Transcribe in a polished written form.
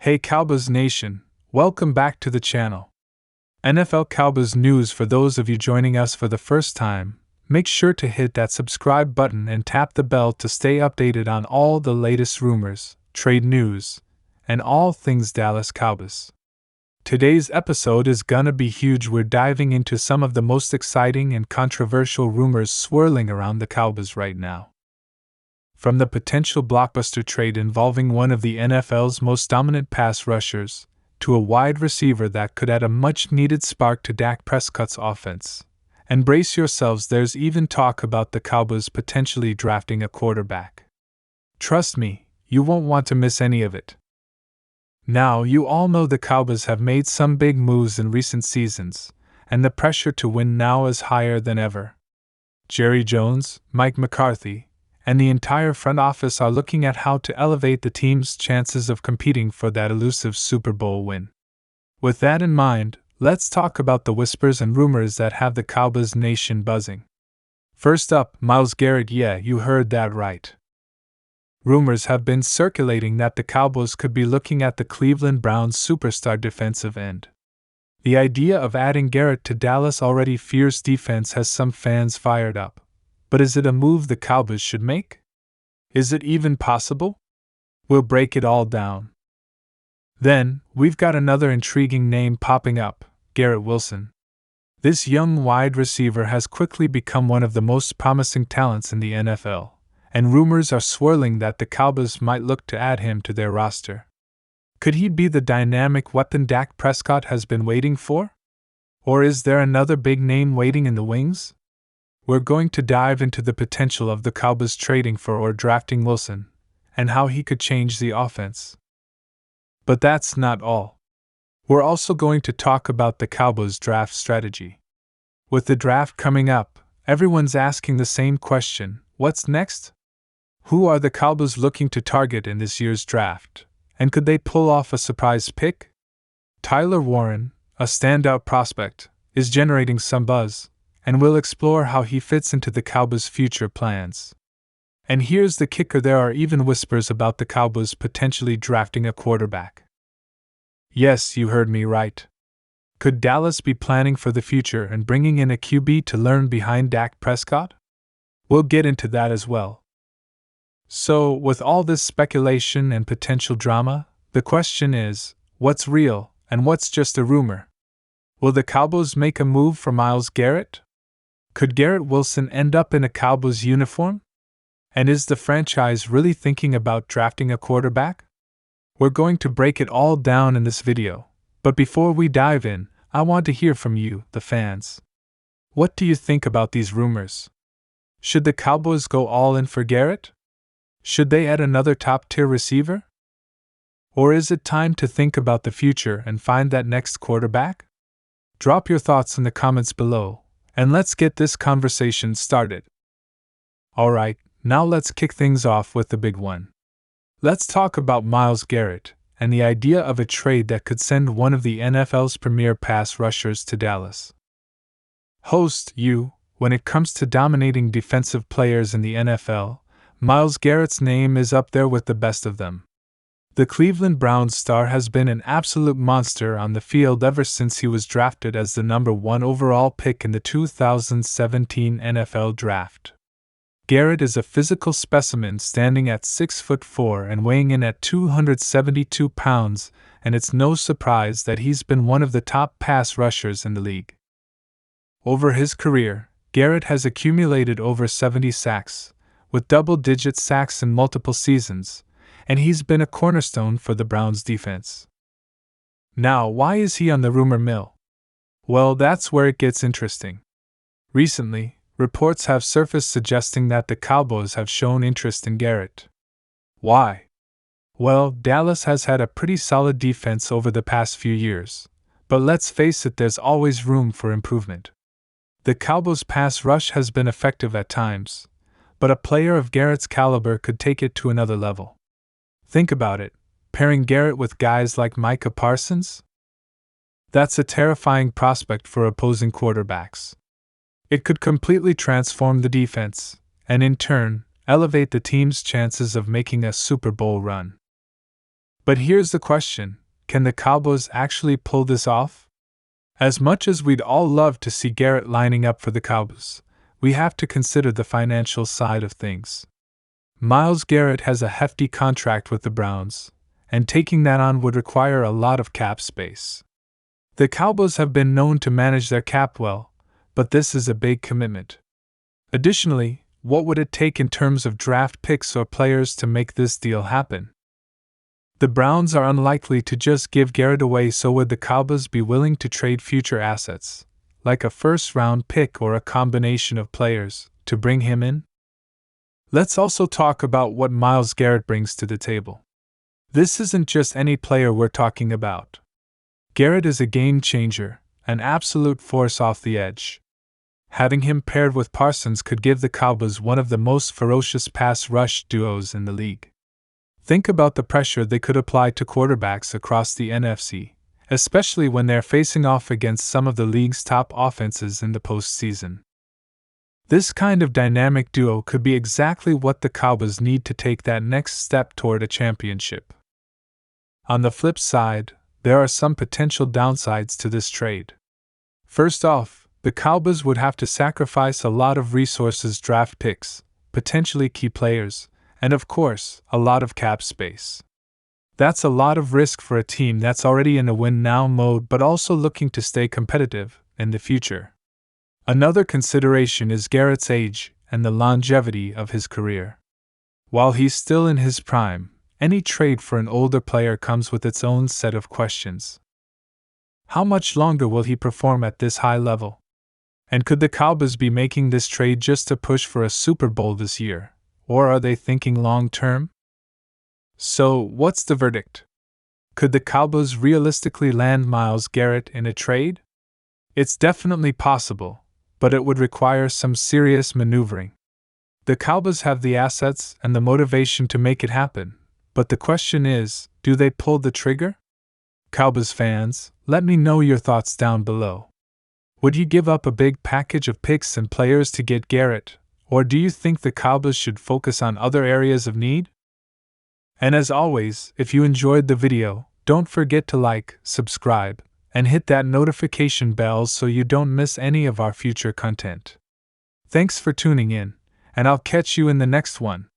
Hey Cowboys Nation, welcome back to the channel. NFL Cowboys news for those of you joining us for the first time. Make sure to hit that subscribe button and tap the bell to stay updated on all the latest rumors, trade news, and all things Dallas Cowboys. Today's episode is gonna be huge. We're diving into some of the most exciting and controversial rumors swirling around the Cowboys right now. From the potential blockbuster trade involving one of the NFL's most dominant pass rushers, to a wide receiver that could add a much-needed spark to Dak Prescott's offense. And brace yourselves, there's even talk about the Cowboys potentially drafting a quarterback. Trust me, you won't want to miss any of it. Now, you all know the Cowboys have made some big moves in recent seasons, and the pressure to win now is higher than ever. Jerry Jones, Mike McCarthy, and the entire front office are looking at how to elevate the team's chances of competing for that elusive Super Bowl win. With that in mind, let's talk about the whispers and rumors that have the Cowboys Nation buzzing. First up, Myles Garrett. Yeah, you heard that right. Rumors have been circulating that the Cowboys could be looking at the Cleveland Browns' superstar defensive end. The idea of adding Garrett to Dallas' already fierce defense has some fans fired up. But is it a move the Cowboys should make? Is it even possible? We'll break it all down. Then, we've got another intriguing name popping up, Garrett Wilson. This young wide receiver has quickly become one of the most promising talents in the NFL, and rumors are swirling that the Cowboys might look to add him to their roster. Could he be the dynamic weapon Dak Prescott has been waiting for? Or is there another big name waiting in the wings? We're going to dive into the potential of the Cowboys trading for or drafting Wilson, and how he could change the offense. But that's not all. We're also going to talk about the Cowboys' draft strategy. With the draft coming up, everyone's asking the same question: what's next? Who are the Cowboys looking to target in this year's draft, and could they pull off a surprise pick? Tyler Warren, a standout prospect, is generating some buzz, and we'll explore how he fits into the Cowboys' future plans. And here's the kicker: there are even whispers about the Cowboys potentially drafting a quarterback. Yes, you heard me right. Could Dallas be planning for the future and bringing in a QB to learn behind Dak Prescott? We'll get into that as well. So, with all this speculation and potential drama, the question is, what's real and what's just a rumor? Will the Cowboys make a move for Myles Garrett? Could Garrett Wilson end up in a Cowboys uniform? And is the franchise really thinking about drafting a quarterback? We're going to break it all down in this video, but before we dive in, I want to hear from you, the fans. What do you think about these rumors? Should the Cowboys go all in for Garrett? Should they add another top-tier receiver? Or is it time to think about the future and find that next quarterback? Drop your thoughts in the comments below, and let's get this conversation started. Alright, now let's kick things off with the big one. Let's talk about Myles Garrett and the idea of a trade that could send one of the NFL's premier pass rushers to Dallas. When it comes to dominating defensive players in the NFL, Myles Garrett's name is up there with the best of them. The Cleveland Browns star has been an absolute monster on the field ever since he was drafted as the number 1 overall pick in the 2017 NFL Draft. Garrett is a physical specimen, standing at 6'4" and weighing in at 272 pounds, and it's no surprise that he's been one of the top pass rushers in the league. Over his career, Garrett has accumulated over 70 sacks, with double-digit sacks in multiple seasons, and he's been a cornerstone for the Browns' defense. Now, why is he on the rumor mill? Well, that's where it gets interesting. Recently, reports have surfaced suggesting that the Cowboys have shown interest in Garrett. Why? Well, Dallas has had a pretty solid defense over the past few years, but let's face it, there's always room for improvement. The Cowboys' pass rush has been effective at times, but a player of Garrett's caliber could take it to another level. Think about it, pairing Garrett with guys like Micah Parsons? That's a terrifying prospect for opposing quarterbacks. It could completely transform the defense, and in turn, elevate the team's chances of making a Super Bowl run. But here's the question: can the Cowboys actually pull this off? As much as we'd all love to see Garrett lining up for the Cowboys, we have to consider the financial side of things. Myles Garrett has a hefty contract with the Browns, and taking that on would require a lot of cap space. The Cowboys have been known to manage their cap well, but this is a big commitment. Additionally, what would it take in terms of draft picks or players to make this deal happen? The Browns are unlikely to just give Garrett away, so would the Cowboys be willing to trade future assets, like a first-round pick or a combination of players, to bring him in? Let's also talk about what Myles Garrett brings to the table. This isn't just any player we're talking about. Garrett is a game-changer, an absolute force off the edge. Having him paired with Parsons could give the Cowboys one of the most ferocious pass rush duos in the league. Think about the pressure they could apply to quarterbacks across the NFC, especially when they're facing off against some of the league's top offenses in the postseason. This kind of dynamic duo could be exactly what the Cowboys need to take that next step toward a championship. On the flip side, there are some potential downsides to this trade. First off, the Cowboys would have to sacrifice a lot of resources: draft picks, potentially key players, and of course, a lot of cap space. That's a lot of risk for a team that's already in a win-now mode but also looking to stay competitive in the future. Another consideration is Garrett's age and the longevity of his career. While he's still in his prime, any trade for an older player comes with its own set of questions. How much longer will he perform at this high level? And could the Cowboys be making this trade just to push for a Super Bowl this year? Or are they thinking long-term? So, what's the verdict? Could the Cowboys realistically land Myles Garrett in a trade? It's definitely possible, but it would require some serious maneuvering. The Cowboys have the assets and the motivation to make it happen, but the question is, do they pull the trigger? Cowboys fans, let me know your thoughts down below. Would you give up a big package of picks and players to get Garrett? Or do you think the Cowboys should focus on other areas of need? And as always, if you enjoyed the video, don't forget to like, subscribe, and hit that notification bell so you don't miss any of our future content. Thanks for tuning in, and I'll catch you in the next one.